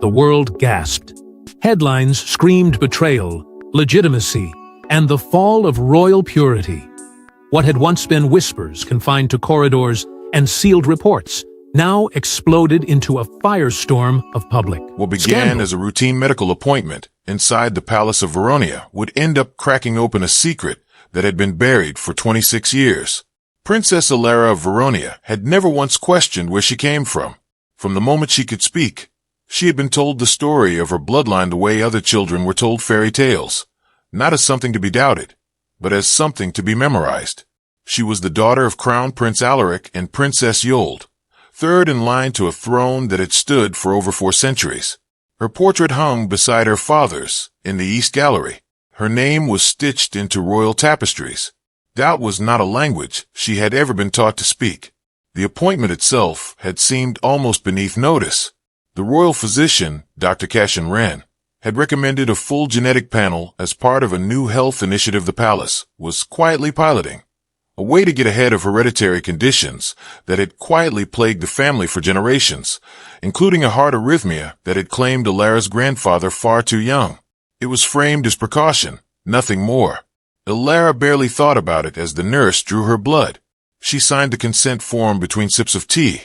The world gasped. Headlines screamed betrayal, legitimacy, and the fall of royal purity. What had once been whispers confined to corridors and sealed reports now exploded into a firestorm of public What began scandal. as a routine medical appointment inside the Palace of Veronia would end up cracking open a secret that had been buried for 26 years. Princess Alara of Veronia had never once questioned where she came from. From the moment she could speak, she had been told the story of her bloodline the way other children were told fairy tales, not as something to be doubted, but as something to be memorized. She was the daughter of Crown Prince Alaric and Princess Yold, third in line to a throne that had stood for over 4 centuries. Her portrait hung beside her father's in the East Gallery. Her name was stitched into royal tapestries. Doubt was not a language she had ever been taught to speak. The appointment itself had seemed almost beneath notice. The royal physician, Dr. Cashin Wren, had recommended a full genetic panel as part of a new health initiative the palace was quietly piloting, a way to get ahead of hereditary conditions that had quietly plagued the family for generations, including a heart arrhythmia that had claimed Alara's grandfather far too young. It was framed as precaution, nothing more. Alara barely thought about it as the nurse drew her blood. She signed the consent form between sips of tea,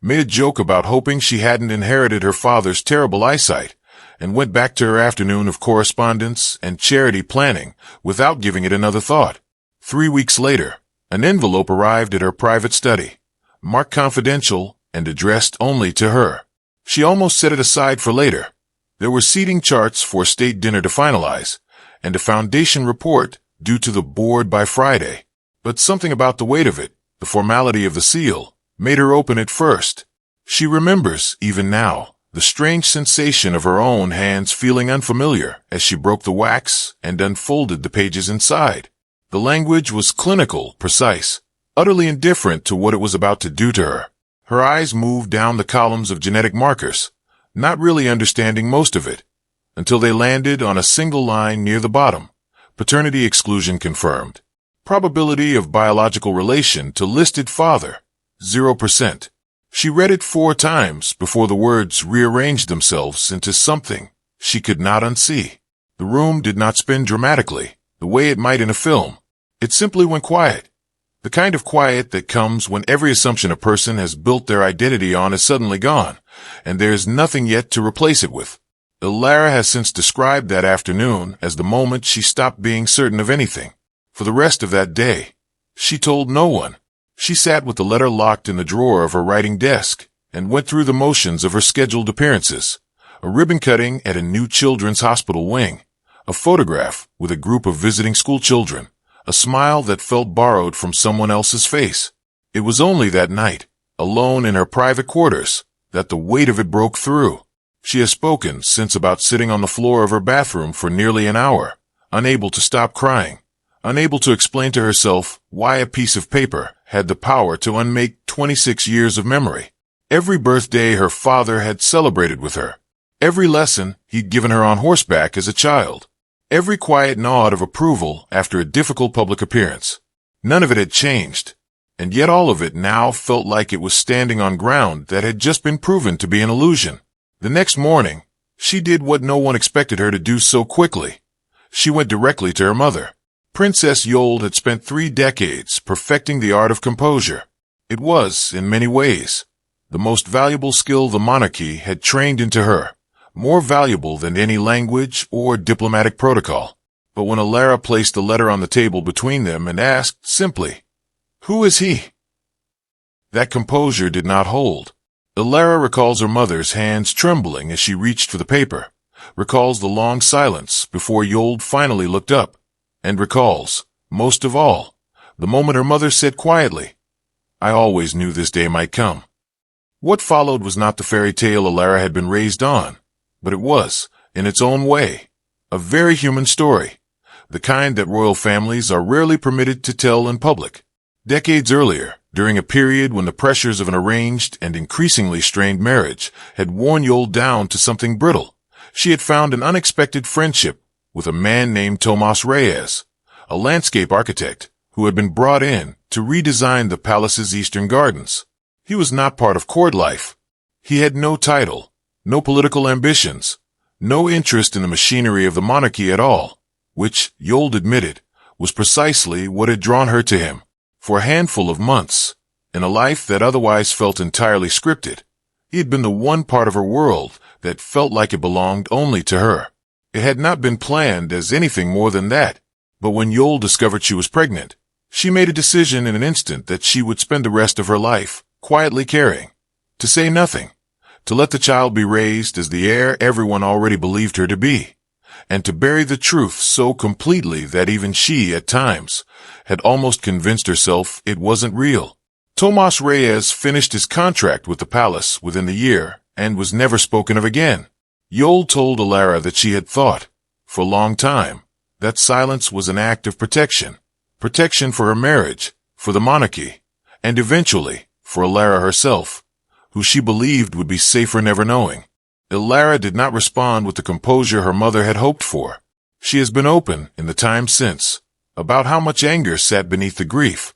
made a joke about hoping she hadn't inherited her father's terrible eyesight, and went back to her afternoon of correspondence and charity planning without giving it another thought. 3 weeks later, an envelope arrived at her private study, marked confidential and addressed only to her. She almost set it aside for later. There were seating charts for a state dinner to finalize, and a foundation report due to the board by Friday. But something about the weight of it, the formality of the seal, made her open it first. She remembers, even now, the strange sensation of her own hands feeling unfamiliar as she broke the wax and unfolded the pages inside. The language was clinical, precise, utterly indifferent to what it was about to do to her. Her eyes moved down the columns of genetic markers, not really understanding most of it, until they landed on a single line near the bottom. Paternity exclusion confirmed. Probability of biological relation to listed father, 0%. She read it 4 times before the words rearranged themselves into something she could not unsee. The room did not spin dramatically, the way it might in a film. It simply went quiet. The kind of quiet that comes when every assumption a person has built their identity on is suddenly gone, and there is nothing yet to replace it with. Alara has since described that afternoon as the moment she stopped being certain of anything. For the rest of that day, she told no one. She sat with the letter locked in the drawer of her writing desk and went through the motions of her scheduled appearances. A ribbon cutting at a new children's hospital wing, a photograph with a group of visiting school children, a smile that felt borrowed from someone else's face. It was only that night, alone in her private quarters, that the weight of it broke through. She has spoken since about sitting on the floor of her bathroom for nearly an hour, unable to stop crying, unable to explain to herself why a piece of paper had the power to unmake 26 years of memory. Every birthday her father had celebrated with her, every lesson he'd given her on horseback as a child, every quiet nod of approval after a difficult public appearance. None of it had changed, and yet all of it now felt like it was standing on ground that had just been proven to be an illusion. The next morning, she did what no one expected her to do so quickly. She went directly to her mother. Princess Yold had spent 3 decades perfecting the art of composure. It was, in many ways, the most valuable skill the monarchy had trained into her, more valuable than any language or diplomatic protocol. But when Alara placed the letter on the table between them and asked simply, "Who is he?" that composure did not hold. Alara recalls her mother's hands trembling as she reached for the paper, recalls the long silence before Yold finally looked up, and recalls, most of all, the moment her mother said quietly, "I always knew this day might come." What followed was not the fairy tale Alara had been raised on, but it was, in its own way, a very human story, the kind that royal families are rarely permitted to tell in public. Decades earlier, during a period when the pressures of an arranged and increasingly strained marriage had worn Yold down to something brittle, she had found an unexpected friendship with a man named Tomas Reyes, a landscape architect who had been brought in to redesign the palace's eastern gardens. He was not part of court life. He had no title, no political ambitions, no interest in the machinery of the monarchy at all, which, Yold admitted, was precisely what had drawn her to him. For a handful of months, in a life that otherwise felt entirely scripted, he had been the one part of her world that felt like it belonged only to her. It had not been planned as anything more than that, but when Yold discovered she was pregnant, she made a decision in an instant that she would spend the rest of her life quietly caring, to say nothing, to let the child be raised as the heir everyone already believed her to be, and to bury the truth so completely that even she, at times, had almost convinced herself it wasn't real. Tomas Reyes finished his contract with the palace within the year and was never spoken of again. Yold told Alara that she had thought, for a long time, that silence was an act of protection. Protection for her marriage, for the monarchy, and eventually for Alara herself, who she believed would be safer never knowing. Alara did not respond with the composure her mother had hoped for. She has been open, in the time since, about how much anger sat beneath the grief,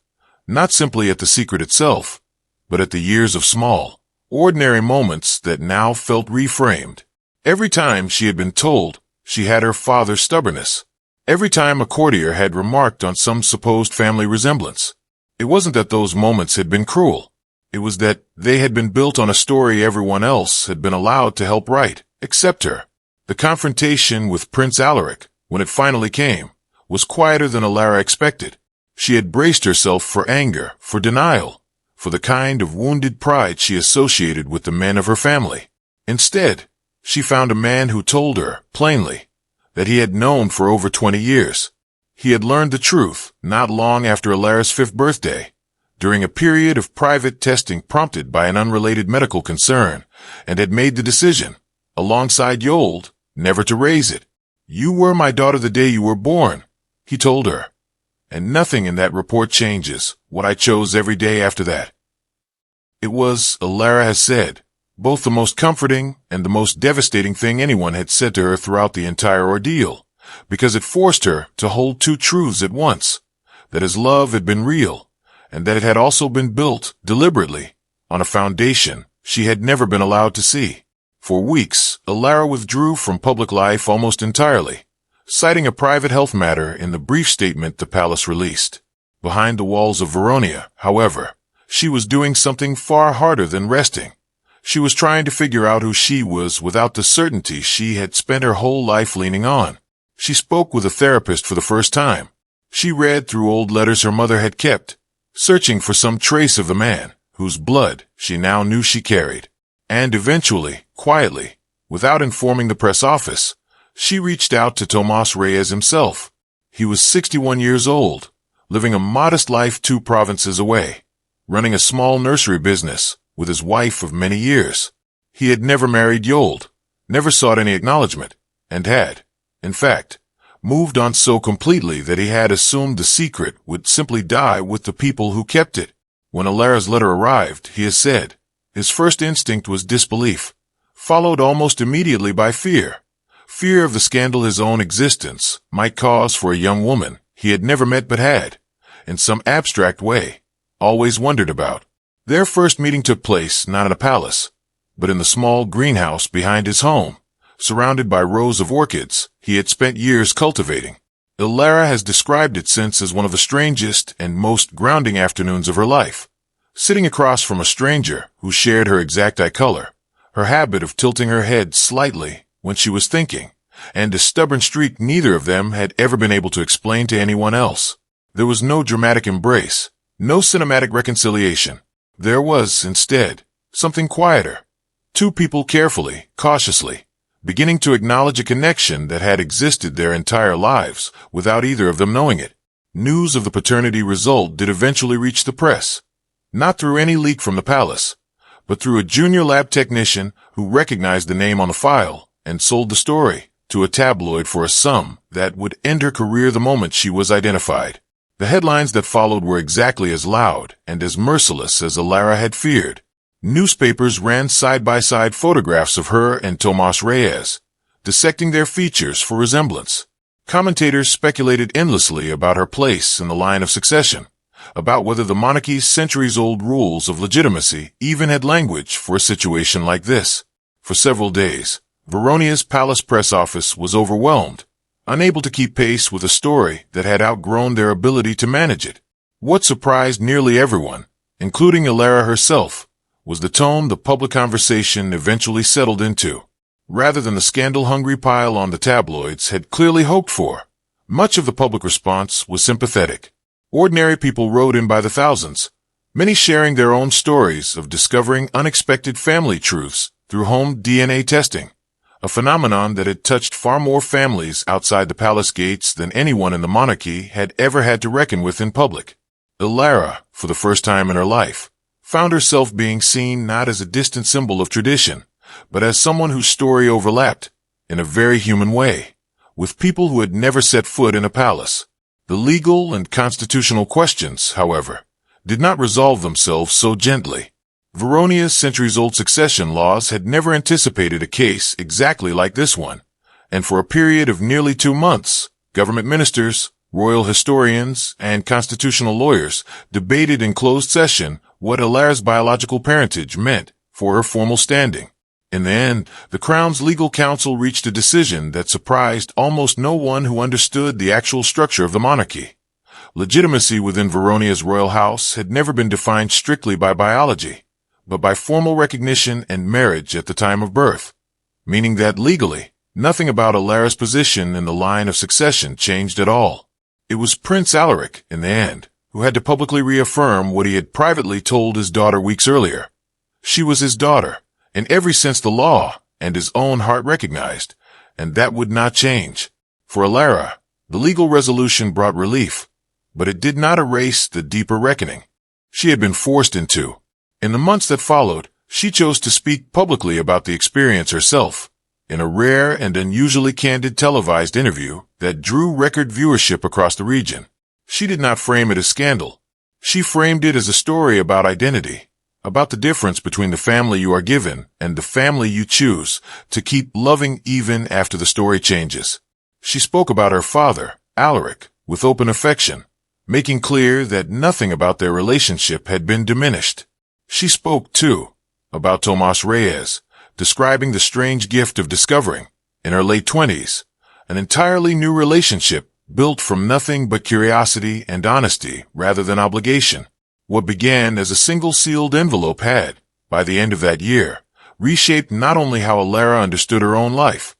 not simply at the secret itself, but at the years of small, ordinary moments that now felt reframed. Every time she had been told she had her father's stubbornness, every time a courtier had remarked on some supposed family resemblance, it wasn't that those moments had been cruel. It was that they had been built on a story everyone else had been allowed to help write, except her. The confrontation with Prince Alaric, when it finally came, was quieter than Alara expected. She had braced herself for anger, for denial, for the kind of wounded pride she associated with the men of her family. Instead, she found a man who told her, plainly, that he had known for over 20 years. He had learned the truth not long after Alara's 5th birthday, during a period of private testing prompted by an unrelated medical concern, and had made the decision, alongside Yold, never to raise it. "You were my daughter the day you were born," he told her, "and nothing in that report changes what I chose every day after that." It was, Alara has said, both the most comforting and the most devastating thing anyone had said to her throughout the entire ordeal, because it forced her to hold two truths at once, that his love had been real, and that it had also been built, deliberately, on a foundation she had never been allowed to see. For weeks, Alara withdrew from public life almost entirely, citing a private health matter in the brief statement the palace released. Behind the walls of Veronia, however, she was doing something far harder than resting. She was trying to figure out who she was without the certainty she had spent her whole life leaning on. She spoke with a therapist for the first time. She read through old letters her mother had kept, searching for some trace of the man whose blood she now knew she carried. And eventually, quietly, without informing the press office, she reached out to Tomas Reyes himself. He was 61 years old, living a modest life 2 provinces away, running a small nursery business with his wife of many years. He had never married Yold, never sought any acknowledgement, and had, in fact, moved on so completely that he had assumed the secret would simply die with the people who kept it. When Alara's letter arrived, he has said, his first instinct was disbelief, followed almost immediately by fear. Fear of the scandal his own existence might cause for a young woman he had never met but had, in some abstract way, always wondered about. Their first meeting took place not in a palace, but in the small greenhouse behind his home, surrounded by rows of orchids he had spent years cultivating. Alara has described it since as one of the strangest and most grounding afternoons of her life. Sitting across from a stranger who shared her exact eye color, her habit of tilting her head slightly when she was thinking, and a stubborn streak neither of them had ever been able to explain to anyone else. There was no dramatic embrace, no cinematic reconciliation. There was, instead, something quieter. Two people carefully, cautiously, beginning to acknowledge a connection that had existed their entire lives without either of them knowing it. News of the paternity result did eventually reach the press, not through any leak from the palace, but through a junior lab technician who recognized the name on the file and sold the story to a tabloid for a sum that would end her career the moment she was identified. The headlines that followed were exactly as loud and as merciless as Alara had feared. Newspapers ran side-by-side photographs of her and Tomas Reyes, dissecting their features for resemblance. Commentators speculated endlessly about her place in the line of succession, about whether the monarchy's centuries-old rules of legitimacy even had language for a situation like this. For several days, Veronia's palace press office was overwhelmed, unable to keep pace with a story that had outgrown their ability to manage it. What surprised nearly everyone, including Alara herself, was the tone the public conversation eventually settled into. Rather than the scandal-hungry pile on the tabloids had clearly hoped for, much of the public response was sympathetic. Ordinary people wrote in by the thousands, many sharing their own stories of discovering unexpected family truths through home DNA testing, a phenomenon that had touched far more families outside the palace gates than anyone in the monarchy had ever had to reckon with in public. Alara, for the first time in her life, found herself being seen not as a distant symbol of tradition, but as someone whose story overlapped, in a very human way, with people who had never set foot in a palace. The legal and constitutional questions, however, did not resolve themselves so gently. Veronia's centuries-old succession laws had never anticipated a case exactly like this one, and for a period of nearly 2 months, government ministers, royal historians, and constitutional lawyers debated in closed session what Alara's biological parentage meant for her formal standing. In the end, the Crown's legal counsel reached a decision that surprised almost no one who understood the actual structure of the monarchy. Legitimacy within Veronia's royal house had never been defined strictly by biology, but by formal recognition and marriage at the time of birth, meaning that legally, nothing about Alara's position in the line of succession changed at all. It was Prince Alaric, in the end, who had to publicly reaffirm what he had privately told his daughter weeks earlier. She was his daughter, in every sense the law and his own heart recognized, and that would not change. For Alara, the legal resolution brought relief, but it did not erase the deeper reckoning she had been forced into. In the months that followed, she chose to speak publicly about the experience herself, in a rare and unusually candid televised interview that drew record viewership across the region. She did not frame it as scandal. She framed it as a story about identity, about the difference between the family you are given and the family you choose to keep loving even after the story changes. She spoke about her father, Alaric, with open affection, making clear that nothing about their relationship had been diminished. She spoke, too, about Tomas Reyes, describing the strange gift of discovering, in her late 20s, an entirely new relationship built from nothing but curiosity and honesty rather than obligation. What began as a single sealed envelope had, by the end of that year, reshaped not only how Alara understood her own life,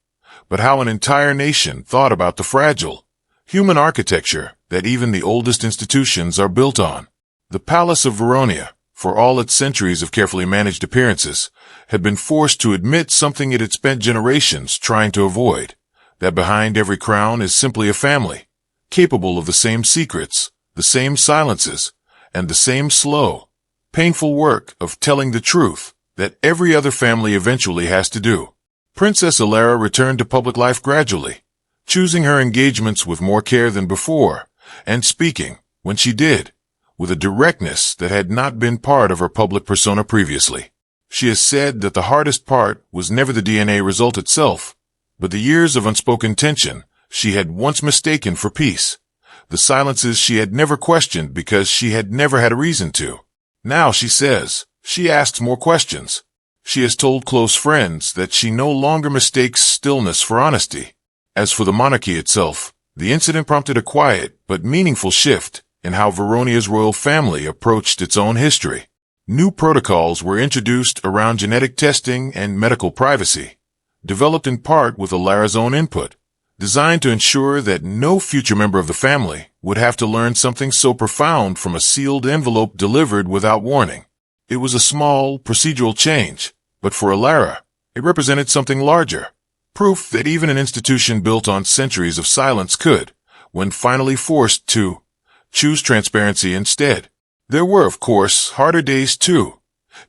but how an entire nation thought about the fragile, human architecture that even the oldest institutions are built on. The Palace of Veronia, for all its centuries of carefully managed appearances, had been forced to admit something it had spent generations trying to avoid, that behind every crown is simply a family, capable of the same secrets, the same silences, and the same slow, painful work of telling the truth that every other family eventually has to do. Princess Alara returned to public life gradually, choosing her engagements with more care than before, and speaking, when she did, with a directness that had not been part of her public persona previously. She has said that the hardest part was never the DNA result itself, but the years of unspoken tension she had once mistaken for peace. The silences she had never questioned because she had never had a reason to. Now, she says, she asks more questions. She has told close friends that she no longer mistakes stillness for honesty. As for the monarchy itself, the incident prompted a quiet but meaningful shift in how Veronia's royal family approached its own history. New protocols were introduced around genetic testing and medical privacy, developed in part with Alara's own input, designed to ensure that no future member of the family would have to learn something so profound from a sealed envelope delivered without warning. It was a small, procedural change, but for Alara, it represented something larger, proof that even an institution built on centuries of silence could, when finally forced to, choose transparency instead. There were, of course, harder days too,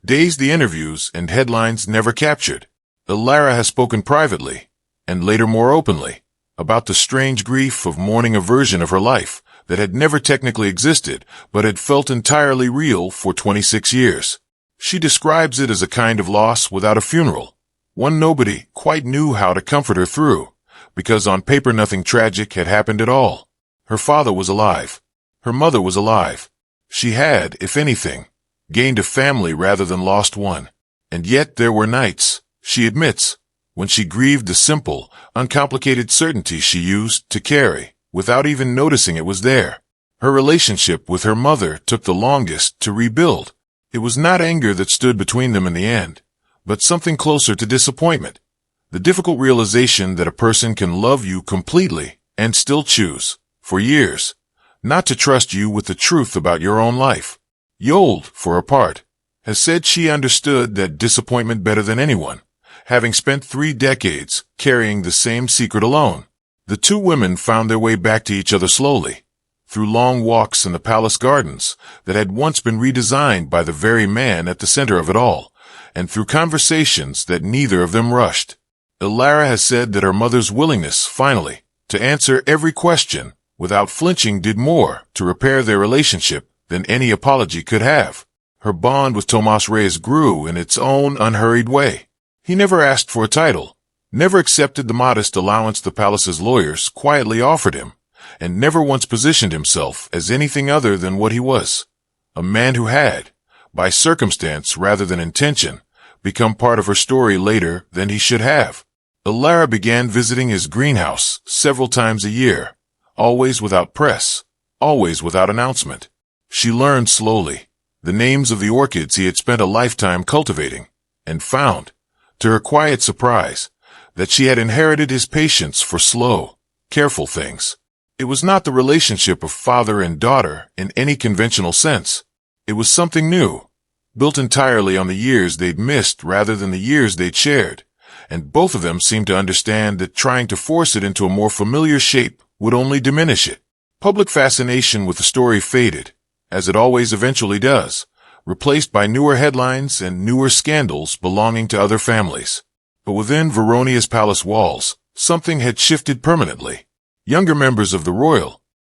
days the interviews and headlines never captured. Alara has spoken privately, and later more openly, about the strange grief of mourning a version of her life that had never technically existed but had felt entirely real for 26 years. She describes it as a kind of loss without a funeral, one nobody quite knew how to comfort her through, because on paper nothing tragic had happened at all. Her father was alive. Her mother was alive. She had, if anything, gained a family rather than lost one. And yet there were nights, she admits, when she grieved the simple, uncomplicated certainty she used to carry, without even noticing it was there. Her relationship with her mother took the longest to rebuild. It was not anger that stood between them in the end, but something closer to disappointment. The difficult realization that a person can love you completely and still choose, for years, not to trust you with the truth about your own life. Yold, for her part, has said she understood that disappointment better than anyone, having spent 3 decades carrying the same secret alone. The two women found their way back to each other slowly, through long walks in the palace gardens that had once been redesigned by the very man at the center of it all, and through conversations that neither of them rushed. Elara has said that her mother's willingness, finally, to answer every question without flinching did more to repair their relationship than any apology could have. Her bond with Tomas Reyes grew in its own unhurried way. He never asked for a title, never accepted the modest allowance the palace's lawyers quietly offered him, and never once positioned himself as anything other than what he was, a man who had, by circumstance rather than intention, become part of her story later than he should have. Elara began visiting his greenhouse several times a year, always without press, always without announcement. She learned slowly the names of the orchids he had spent a lifetime cultivating, and found, to her quiet surprise, that she had inherited his patience for slow, careful things. It was not the relationship of father and daughter in any conventional sense. It was something new, built entirely on the years they'd missed rather than the years they'd shared, and both of them seemed to understand that trying to force it into a more familiar shape would only diminish it. Public fascination with the story faded, as it always eventually does, replaced by newer headlines and newer scandals belonging to other families. But within Veronia's palace walls, something had shifted permanently. Younger members of the royal